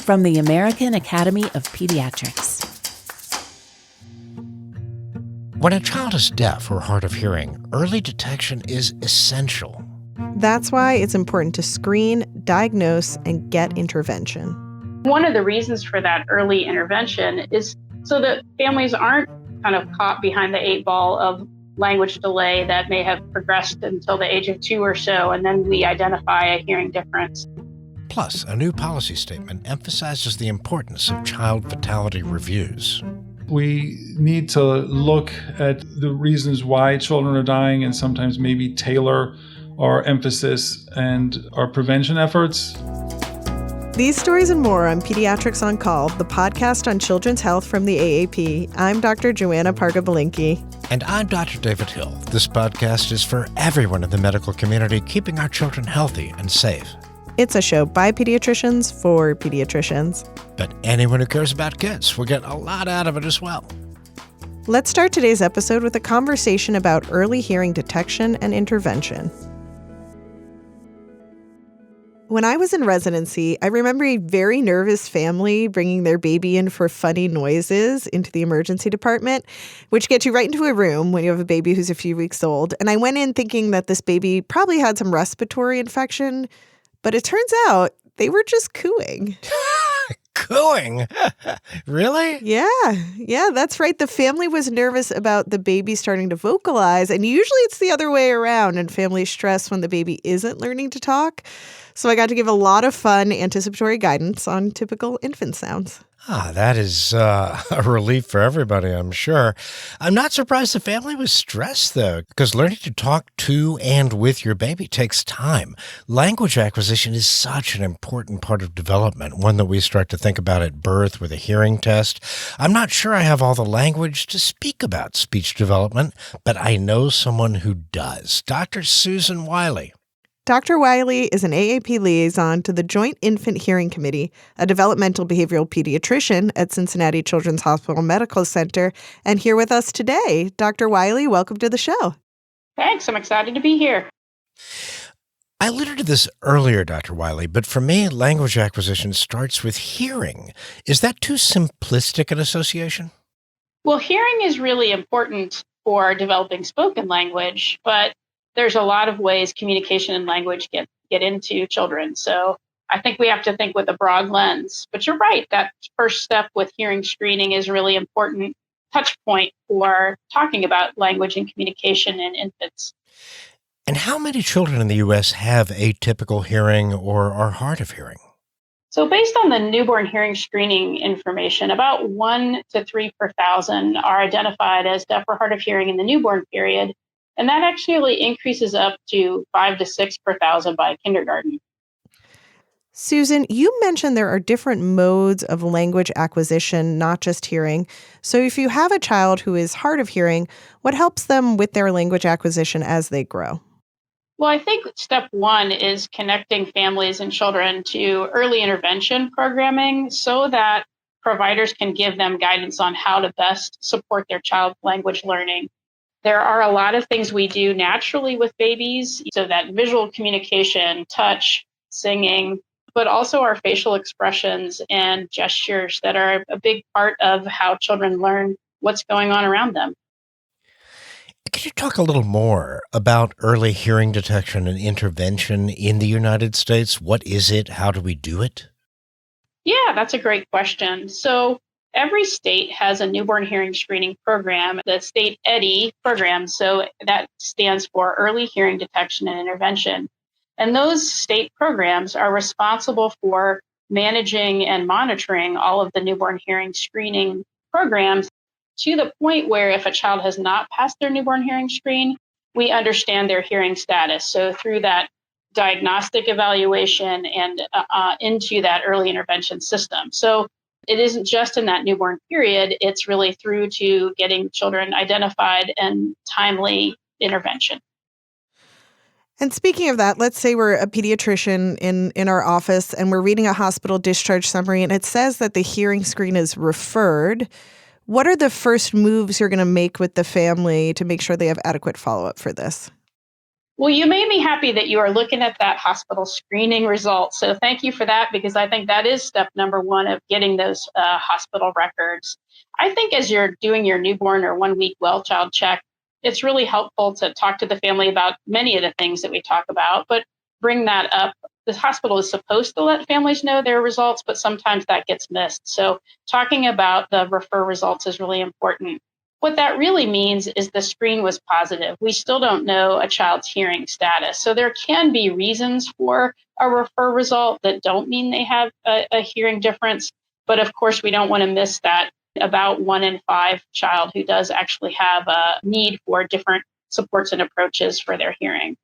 From the American Academy of Pediatrics. When a child is deaf or hard of hearing, early detection is essential. That's why it's important to screen, diagnose, and get intervention. One of the reasons for that early intervention is so that families aren't kind of caught behind the 8 ball of language delay that may have progressed until the age of 2 or so, and then we identify a hearing difference. Plus, a new policy statement emphasizes the importance of child fatality reviews. We need to look at the reasons why children are dying and sometimes maybe tailor our emphasis and our prevention efforts. These stories and more on Pediatrics on Call, the podcast on children's health from the AAP. I'm Dr. Joanna Parga-Belinkie. And I'm Dr. David Hill. This podcast is for everyone in the medical community keeping our children healthy and safe. It's a show by pediatricians for pediatricians. But anyone who cares about kids will get a lot out of it as well. Let's start today's episode with a conversation about early hearing detection and intervention. When I was in residency, I remember a very nervous family bringing their baby in for funny noises into the emergency department, which gets you right into a room when you have a baby who's a few weeks old. And I went in thinking that this baby probably had some respiratory infection, but it turns out they were just cooing. Cooing? Really? Yeah, that's right. The family was nervous about the baby starting to vocalize, and usually it's the other way around, and families stress when the baby isn't learning to talk. So I got to give a lot of fun anticipatory guidance on typical infant sounds. That is a relief for everybody, I'm sure. I'm not surprised the family was stressed, though, because learning to talk to and with your baby takes time. Language acquisition is such an important part of development, one that we start to think about at birth with a hearing test. I'm not sure I have all the language to speak about speech development, but I know someone who does. Dr. Susan Wiley. Dr. Wiley is an AAP liaison to the Joint Infant Hearing Committee, a developmental behavioral pediatrician at Cincinnati Children's Hospital Medical Center, and here with us today. Dr. Wiley, welcome to the show. Thanks. I'm excited to be here. I alluded to this earlier, Dr. Wiley, but for me, language acquisition starts with hearing. Is that too simplistic an association? Well, hearing is really important for developing spoken language, but there's a lot of ways communication and language get into children. So I think we have to think with a broad lens. But you're right, that first step with hearing screening is a really important touch point for talking about language and communication in infants. And how many children in the U.S. have atypical hearing or are hard of hearing? So based on the newborn hearing screening information, about 1 to 3 per thousand are identified as deaf or hard of hearing in the newborn period. And that actually increases up to 5 to 6 per thousand by kindergarten. Susan, you mentioned there are different modes of language acquisition, not just hearing. So if you have a child who is hard of hearing, what helps them with their language acquisition as they grow? Well, I think step one is connecting families and children to early intervention programming so that providers can give them guidance on how to best support their child's language learning. There are a lot of things we do naturally with babies, so that visual communication, touch, singing, but also our facial expressions and gestures that are a big part of how children learn what's going on around them. Could you talk a little more about early hearing detection and intervention in the United States? What is it? How do we do it? Yeah, that's a great question. So every state has a newborn hearing screening program, the state EDI program. So that stands for Early Hearing Detection and Intervention. And those state programs are responsible for managing and monitoring all of the newborn hearing screening programs to the point where if a child has not passed their newborn hearing screen, we understand their hearing status. So through that diagnostic evaluation and into that early intervention system. So it isn't just in that newborn period, it's really through to getting children identified and timely intervention. And speaking of that, let's say we're a pediatrician in our office and we're reading a hospital discharge summary and it says that the hearing screen is referred. What are the first moves you're going to make with the family to make sure they have adequate follow-up for this? Well, you made me happy that you are looking at that hospital screening result. So thank you for that, because I think that is step number one of getting those hospital records. I think as you're doing your newborn or 1 week well child check, it's really helpful to talk to the family about many of the things that we talk about, but bring that up. The hospital is supposed to let families know their results, but sometimes that gets missed. So talking about the refer results is really important. What that really means is the screen was positive. We still don't know a child's hearing status. So there can be reasons for a refer result that don't mean they have a hearing difference. But of course, we don't want to miss that about 1 in 5 child who does actually have a need for different supports and approaches for their hearing.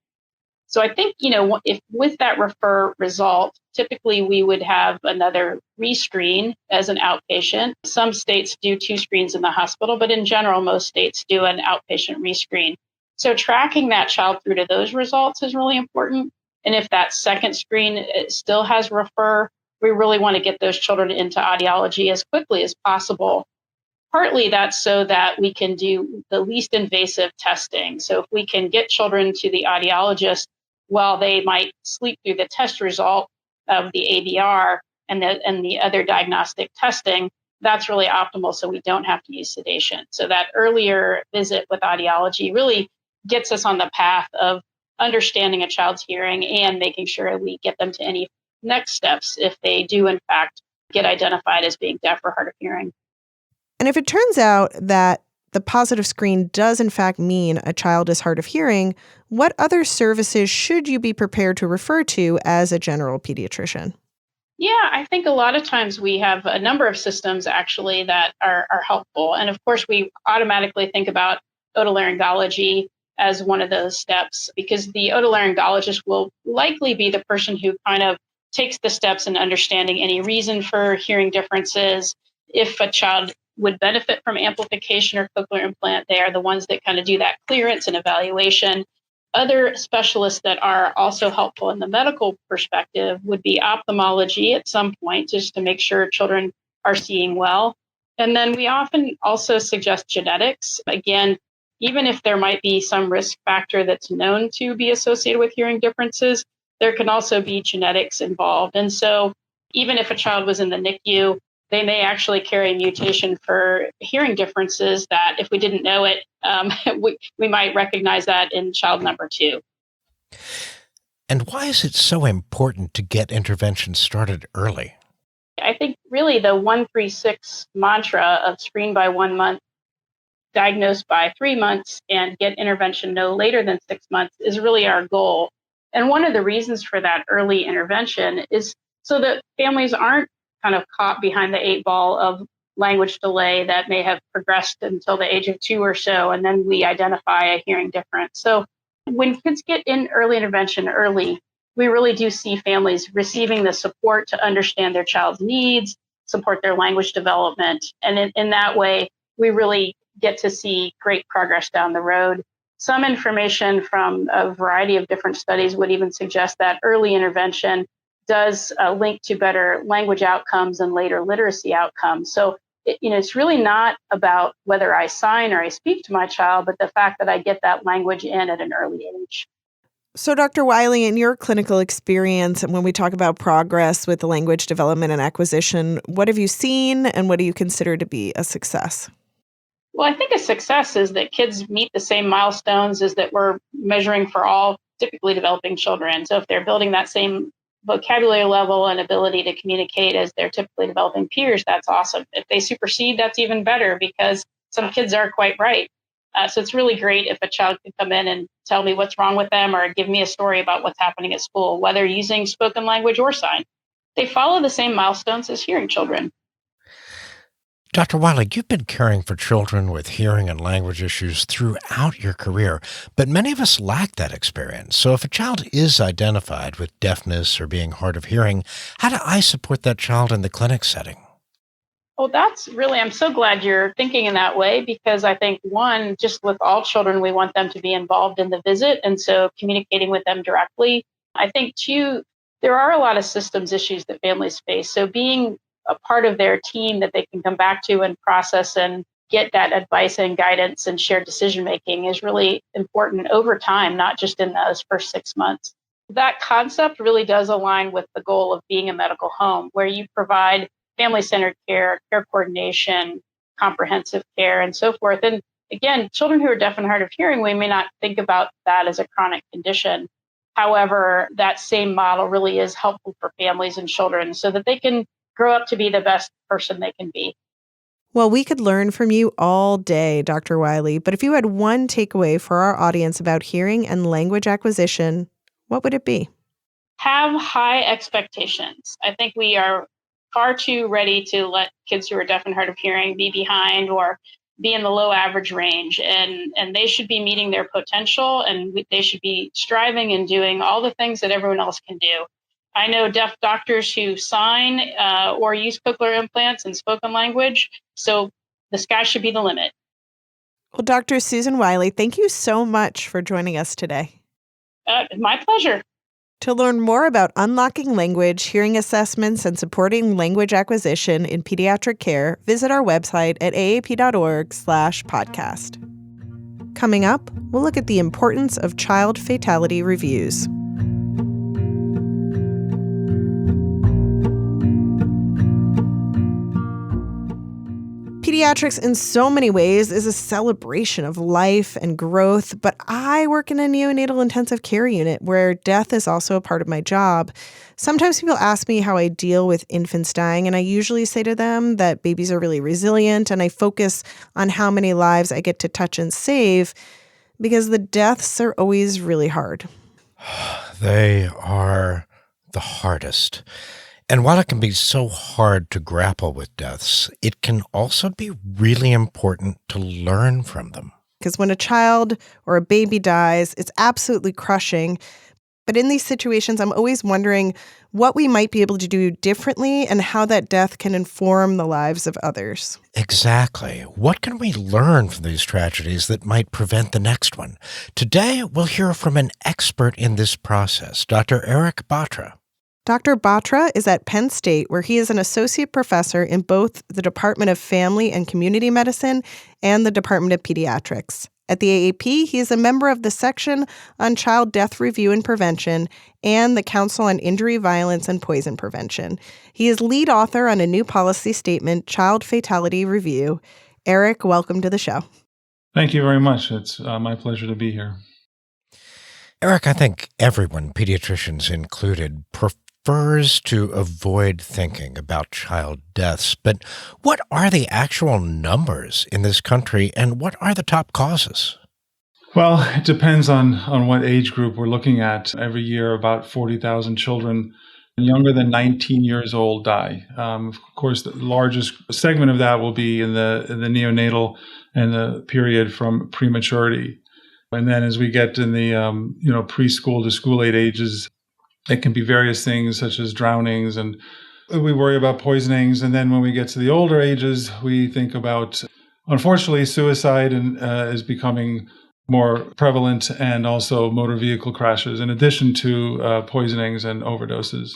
So I think, if with that refer result, typically we would have another rescreen as an outpatient. Some states do 2 screens in the hospital, but in general, most states do an outpatient rescreen. So tracking that child through to those results is really important. And if that second screen still has refer, we really want to get those children into audiology as quickly as possible. Partly that's so that we can do the least invasive testing. So if we can get children to the audiologist while they might sleep through the test result of the ABR and the other diagnostic testing, that's really optimal so we don't have to use sedation. So that earlier visit with audiology really gets us on the path of understanding a child's hearing and making sure we get them to any next steps if they do, in fact, get identified as being deaf or hard of hearing. And if it turns out that the positive screen does in fact mean a child is hard of hearing, what other services should you be prepared to refer to as a general pediatrician? Yeah, I think a lot of times we have a number of systems actually that are helpful. And of course, we automatically think about otolaryngology as one of those steps, because the otolaryngologist will likely be the person who kind of takes the steps in understanding any reason for hearing differences. If a child would benefit from amplification or cochlear implant, they are the ones that kind of do that clearance and evaluation. Other specialists that are also helpful in the medical perspective would be ophthalmology at some point, just to make sure children are seeing well. And then we often also suggest genetics. Again, even if there might be some risk factor that's known to be associated with hearing differences, there can also be genetics involved. And so even if a child was in the NICU, they may actually carry a mutation for hearing differences that if we didn't know it, we might recognize that in child number 2. And why is it so important to get intervention started early? I think really the 136 mantra of screen by 1 month, diagnose by 3 months, and get intervention no later than 6 months is really our goal. And one of the reasons for that early intervention is so that families aren't kind of caught behind the 8 ball of language delay that may have progressed until the age of 2 or so, and then we identify a hearing difference. So when kids get in early intervention early, we really do see families receiving the support to understand their child's needs, support their language development. And in that way, we really get to see great progress down the road. Some information from a variety of different studies would even suggest that early intervention does link to better language outcomes and later literacy outcomes. So, it's really not about whether I sign or I speak to my child, but the fact that I get that language in at an early age. So, Dr. Wiley, in your clinical experience, and when we talk about progress with language development and acquisition, what have you seen and what do you consider to be a success? Well, I think a success is that kids meet the same milestones as that we're measuring for all typically developing children. So if they're building that same vocabulary level and ability to communicate as their typically developing peers, that's awesome. If they supersede, that's even better, because some kids are quite bright. So it's really great if a child can come in and tell me what's wrong with them or give me a story about what's happening at school, whether using spoken language or sign. They follow the same milestones as hearing children. Dr. Wiley, you've been caring for children with hearing and language issues throughout your career, but many of us lack that experience. So if a child is identified with deafness or being hard of hearing, how do I support that child in the clinic setting? Well, that's really, I'm so glad you're thinking in that way, because I think, one, just with all children, we want them to be involved in the visit. And so communicating with them directly. I think, two, there are a lot of systems issues that families face. So being a part of their team that they can come back to and process and get that advice and guidance and shared decision making is really important over time, not just in those first 6 months. That concept really does align with the goal of being a medical home, where you provide family-centered care, care coordination, comprehensive care, and so forth. And again, children who are deaf and hard of hearing, we may not think about that as a chronic condition. However, that same model really is helpful for families and children so that they can grow up to be the best person they can be. Well, we could learn from you all day, Dr. Wiley, but if you had one takeaway for our audience about hearing and language acquisition, what would it be? Have high expectations. I think we are far too ready to let kids who are deaf and hard of hearing be behind or be in the low average range. And they should be meeting their potential, and they should be striving and doing all the things that everyone else can do. I know deaf doctors who sign or use cochlear implants and spoken language, so the sky should be the limit. Well, Dr. Susan Wiley, thank you so much for joining us today. My pleasure. To learn more about unlocking language, hearing assessments, and supporting language acquisition in pediatric care, visit our website at aap.org/podcast. Coming up, we'll look at the importance of child fatality reviews. Pediatrics in so many ways is a celebration of life and growth, but I work in a neonatal intensive care unit where death is also a part of my job. Sometimes people ask me how I deal with infants dying, and I usually say to them that babies are really resilient, and I focus on how many lives I get to touch and save because the deaths are always really hard. They are the hardest. And while it can be so hard to grapple with deaths, it can also be really important to learn from them. Because when a child or a baby dies, it's absolutely crushing. But in these situations, I'm always wondering what we might be able to do differently and how that death can inform the lives of others. Exactly. What can we learn from these tragedies that might prevent the next one? Today, we'll hear from an expert in this process, Dr. Erich Batra. Dr. Batra is at Penn State, where he is an associate professor in both the Department of Family and Community Medicine and the Department of Pediatrics. At the AAP, he is a member of the section on child death review and prevention and the Council on Injury, Violence, and Poison Prevention. He is lead author on a new policy statement, Child Fatality Review. Erich, welcome to the show. Thank you very much. It's my pleasure to be here. Erich, I think everyone, pediatricians included, prefers to avoid thinking about child deaths. But what are the actual numbers in this country, and what are the top causes? Well, it depends on what age group we're looking at. Every year, about 40,000 children younger than 19 years old die. Of course, the largest segment of that will be in the neonatal and the period from prematurity. And then as we get in the preschool to school age ages, it can be various things such as drownings, and we worry about poisonings. And then when we get to the older ages, we think about, unfortunately, suicide is becoming more prevalent, and also motor vehicle crashes, in addition to poisonings and overdoses.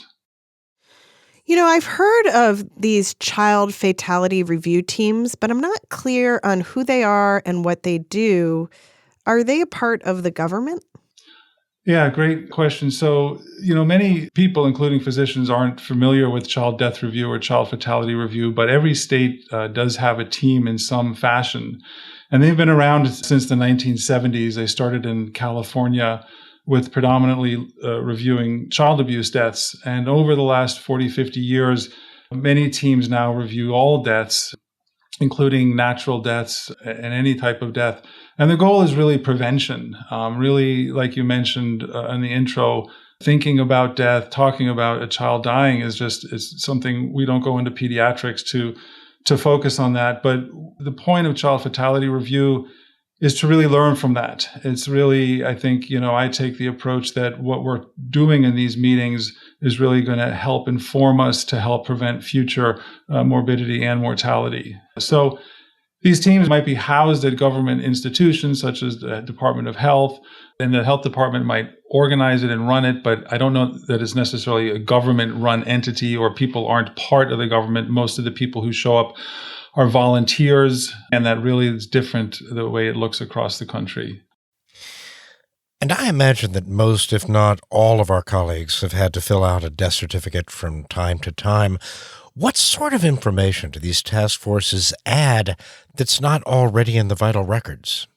You know, I've heard of these child fatality review teams, but I'm not clear on who they are and what they do. Are they a part of the government? Yeah, great question. So, many people, including physicians, aren't familiar with child death review or child fatality review, but every state does have a team in some fashion. And they've been around since the 1970s. They started in California with predominantly reviewing child abuse deaths. And over the last 40, 50 years, many teams now review all deaths, including natural deaths and any type of death. And the goal is really prevention. Really, like you mentioned in the intro, thinking about death, talking about a child dying is something we don't go into pediatrics to focus on that. But the point of child fatality review is to really learn from that. It's really, I think, I take the approach that what we're doing in these meetings is really going to help inform us to help prevent future morbidity and mortality. So these teams might be housed at government institutions such as the Department of Health, and the health department might organize it and run it, but I don't know that it's necessarily a government-run entity, or people aren't part of the government. Most of the people who show up are volunteers, and that really is different the way it looks across the country. And I imagine that most, if not all, of our colleagues have had to fill out a death certificate from time to time. What sort of information do these task forces add that's not already in the vital records?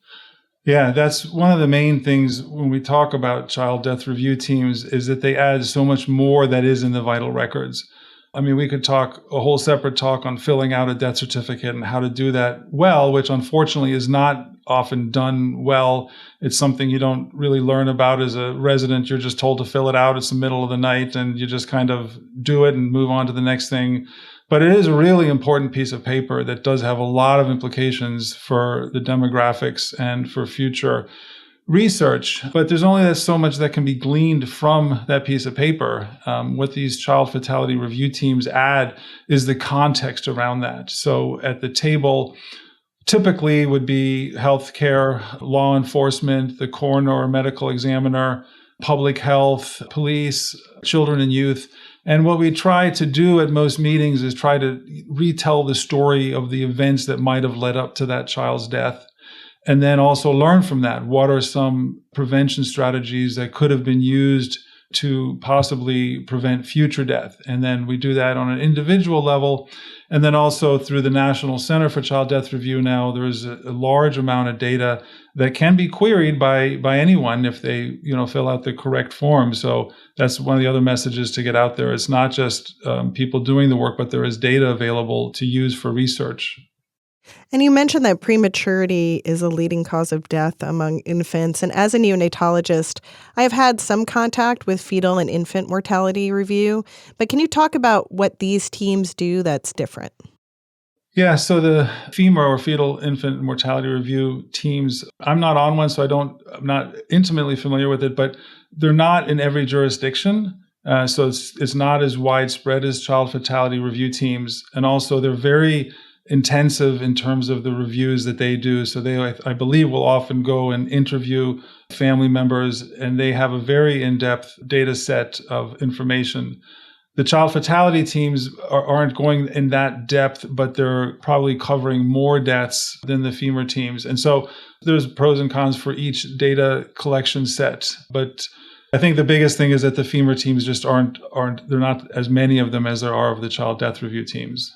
Yeah, that's one of the main things when we talk about child death review teams is that they add so much more that is in the vital records. I mean, we could talk a whole separate talk on filling out a death certificate and how to do that well, which unfortunately is not often done well. It's something you don't really learn about as a resident. You're just told to fill it out. It's the middle of the night and you just kind of do it and move on to the next thing. But it is a really important piece of paper that does have a lot of implications for the demographics and for future research. But there's only so much that can be gleaned from that piece of paper. What these child fatality review teams add is the context around that. So at the table, typically would be healthcare, law enforcement, the coroner or medical examiner, public health, police, children and youth. And what we try to do at most meetings is try to retell the story of the events that might have led up to that child's death. And then also learn from that. What are some prevention strategies that could have been used to possibly prevent future death? And then we do that on an individual level. And then also through the National Center for Child Death Review now, there is a large amount of data that can be queried by anyone if they fill out the correct form. So that's one of the other messages to get out there. It's not just people doing the work, but there is data available to use for research. And you mentioned that prematurity is a leading cause of death among infants. And as a neonatologist, I have had some contact with fetal and infant mortality review. But can you talk about what these teams do that's different? Yeah, so the FEMA or fetal infant mortality review teams, I'm not on one, so I'm not intimately familiar with it, but they're not in every jurisdiction. So it's not as widespread as child fatality review teams. And also they're very intensive in terms of the reviews that they do. So they, I believe, will often go and interview family members, and they have a very in-depth data set of information. The child fatality teams aren't going in that depth, but they're probably covering more deaths than the FEMA teams. And so there's pros and cons for each data collection set. But I think the biggest thing is that the FEMA teams just aren't there are not as many of them as there are of the child death review teams.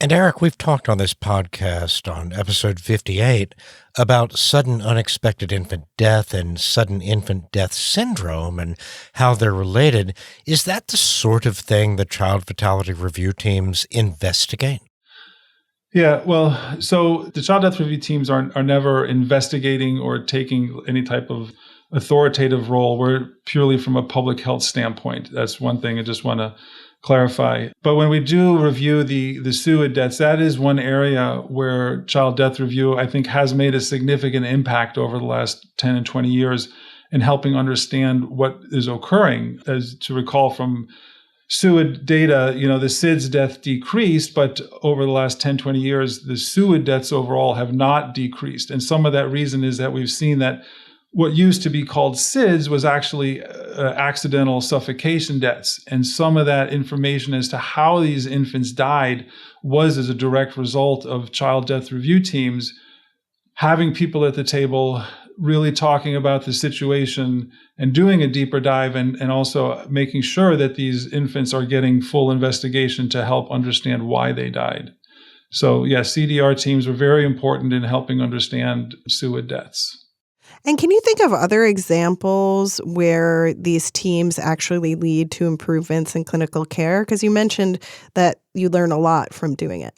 And Erich, we've talked on this podcast on episode 58 about sudden unexpected infant death and sudden infant death syndrome and how they're related. Is that the sort of thing that child fatality review teams investigate? Yeah, well, so the child death review teams are never investigating or taking any type of authoritative role. We're purely from a public health standpoint. That's one thing I just want to clarify. But when we do review the SUID deaths, that is one area where child death review, I think, has made a significant impact over the last 10 and 20 years in helping understand what is occurring. As to recall from SUID data, the SIDS death decreased, but over the last 10, 20 years, the SUID deaths overall have not decreased. And some of that reason is that we've seen that what used to be called SIDS was actually accidental suffocation deaths. And some of that information as to how these infants died was as a direct result of child death review teams having people at the table really talking about the situation and doing a deeper dive and also making sure that these infants are getting full investigation to help understand why they died. So, yes, CDR teams were very important in helping understand SUID deaths. And can you think of other examples where these teams actually lead to improvements in clinical care? Because you mentioned that you learn a lot from doing it.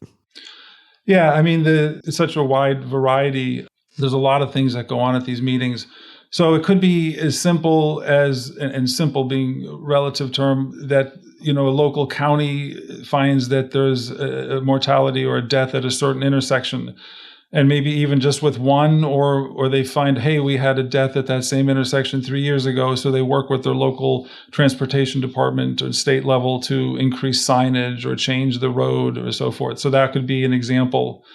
Yeah, I mean, it's such a wide variety. There's a lot of things that go on at these meetings. So it could be as simple as, and simple being a relative term, that a local county finds that there's a mortality or a death at a certain intersection. And maybe even just with one, or they find, hey, we had a death at that same intersection 3 years ago. So they work with their local transportation department or state level to increase signage or change the road or so forth. So that could be an example.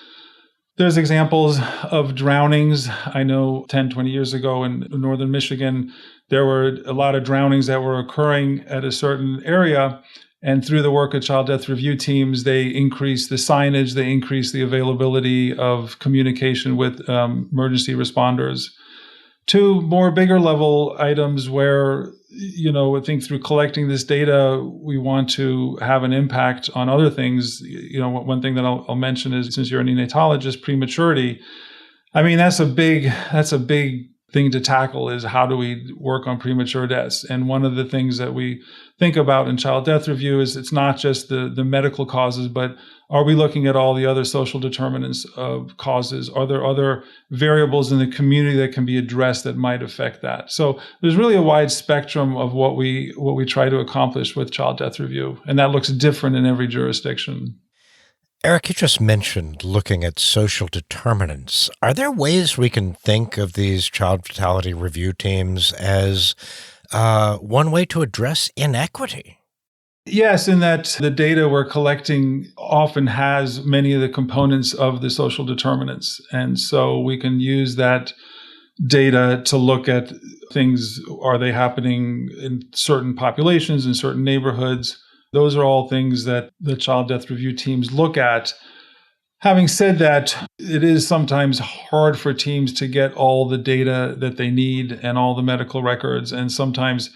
There's examples of drownings. I know 10, 20 years ago in northern Michigan, there were a lot of drownings that were occurring at a certain area. And through the work of child death review teams, they increase the signage, they increase the availability of communication with emergency responders. To more bigger level items where, I think through collecting this data, we want to have an impact on other things. One thing that I'll mention is, since you're a neonatologist, prematurity. I mean, that's a big thing to tackle, is how do we work on premature deaths? And one of the things that we think about in child death review is it's not just the medical causes, but are we looking at all the other social determinants of causes? Are there other variables in the community that can be addressed that might affect that? So there's really a wide spectrum of what we try to accomplish with child death review, and that looks different in every jurisdiction. Erich, you just mentioned looking at social determinants. Are there ways we can think of these child fatality review teams as one way to address inequity? Yes, in that the data we're collecting often has many of the components of the social determinants. And so we can use that data to look at things. Are they happening in certain populations, in certain neighborhoods? Those are all things that the child death review teams look at. Having said that, it is sometimes hard for teams to get all the data that they need and all the medical records. And sometimes,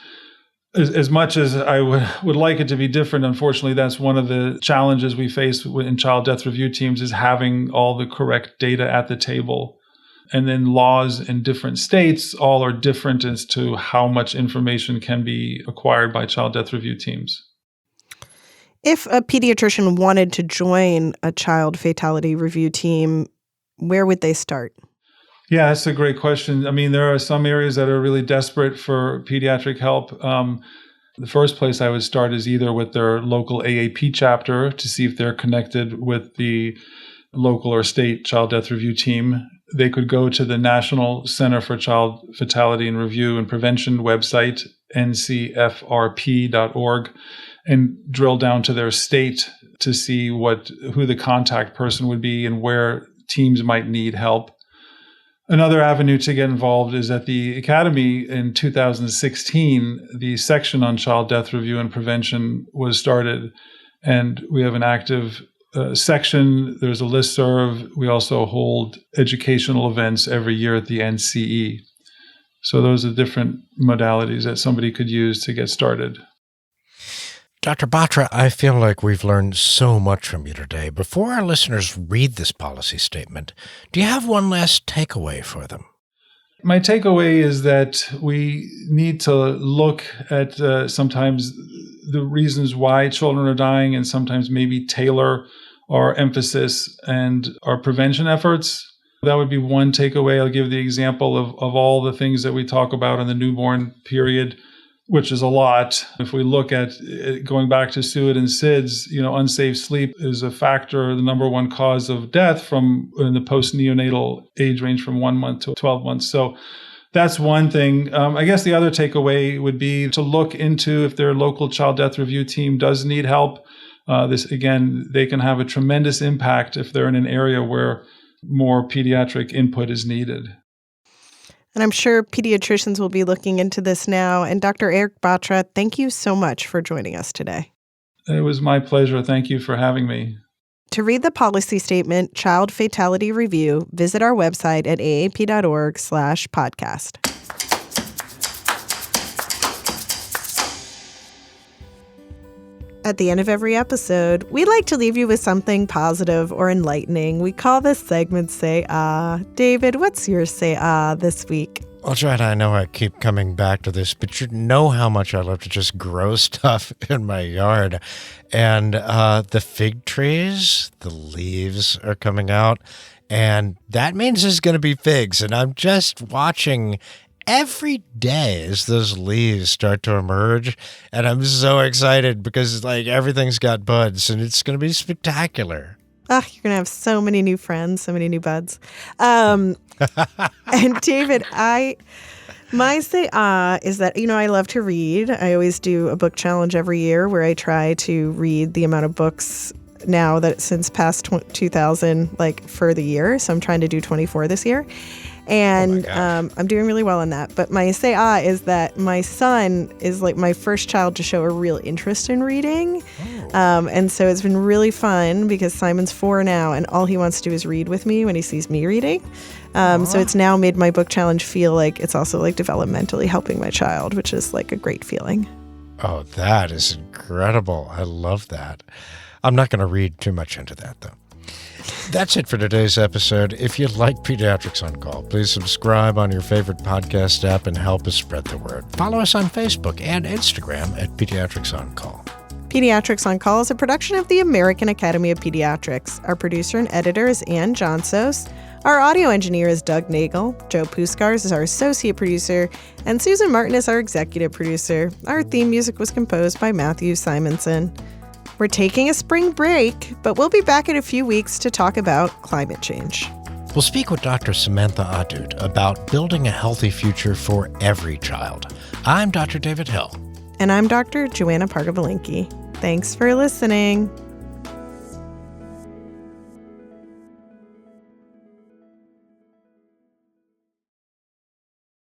as much as I would like it to be different, unfortunately, that's one of the challenges we face in child death review teams, is having all the correct data at the table. And then laws in different states all are different as to how much information can be acquired by child death review teams. If a pediatrician wanted to join a child fatality review team, where would they start? Yeah, that's a great question. I mean, there are some areas that are really desperate for pediatric help. The first place I would start is either with their local AAP chapter to see if they're connected with the local or state child death review team. They could go to the National Center for Child Fatality and Review and Prevention website, ncfrp.org, and drill down to their state to see who the contact person would be and where teams might need help. Another avenue to get involved is at the Academy in 2016. The section on child death review and prevention was started, and we have an active section. There's a listserv. We also hold educational events every year at the NCE. So those are different modalities that somebody could use to get started. Dr. Batra, I feel like we've learned so much from you today. Before our listeners read this policy statement, do you have one last takeaway for them? My takeaway is that we need to look at sometimes the reasons why children are dying, and sometimes maybe tailor our emphasis and our prevention efforts. That would be one takeaway. I'll give the example of all the things that we talk about in the newborn period, which is a lot. If we look at going back to SUID and SIDS, unsafe sleep is a factor, the number one cause of death in the post-neonatal age range from 1 month to 12 months. So that's one thing. I guess the other takeaway would be to look into if their local child death review team does need help. They can have a tremendous impact if they're in an area where more pediatric input is needed. And I'm sure pediatricians will be looking into this now. And Dr. Erich Batra, thank you so much for joining us today. It was my pleasure. Thank you for having me. To read the policy statement, Child Fatality Review, visit our website at aap.org/podcast. At the end of every episode, we like to leave you with something positive or enlightening. We call this segment Say Ah. David, what's your Say Ah this week? Well, Joanna, I know I keep coming back to this, but you know how much I love to just grow stuff in my yard. And the fig trees, the leaves are coming out, and that means there's going to be figs. And I'm just watching every day as those leaves start to emerge, and I'm so excited because everything's got buds, and it's going to be spectacular. You're going to have so many new friends, so many new buds. And David, my say is that, I love to read. I always do a book challenge every year where I try to read the amount of books now that since past 2000, for the year. So I'm trying to do 24 this year. And gosh. I'm doing really well on that. But my say is that my son is like my first child to show a real interest in reading. And so it's been really fun because Simon's 4 now, and all he wants to do is read with me when he sees me reading. So it's now made my book challenge feel like it's also like developmentally helping my child, which is like a great feeling. Oh, that is incredible. I love that. I'm not going to read too much into that, though. That's it for today's episode. If you like Pediatrics on Call, please subscribe on your favorite podcast app and help us spread the word. Follow us on Facebook and Instagram at Pediatrics on Call. Pediatrics on Call is a production of the American Academy of Pediatrics. Our producer and editor is Ann Johnsos. Our audio engineer is Doug Nagel. Joe Puskars is our associate producer, and Susan Martin is our executive producer. Our theme music was composed by Matthew Simonson. We're taking a spring break, but we'll be back in a few weeks to talk about climate change. We'll speak with Dr. Samantha Adut about building a healthy future for every child. I'm Dr. David Hill. And I'm Dr. Joanna Parga-Belinkie. Thanks for listening.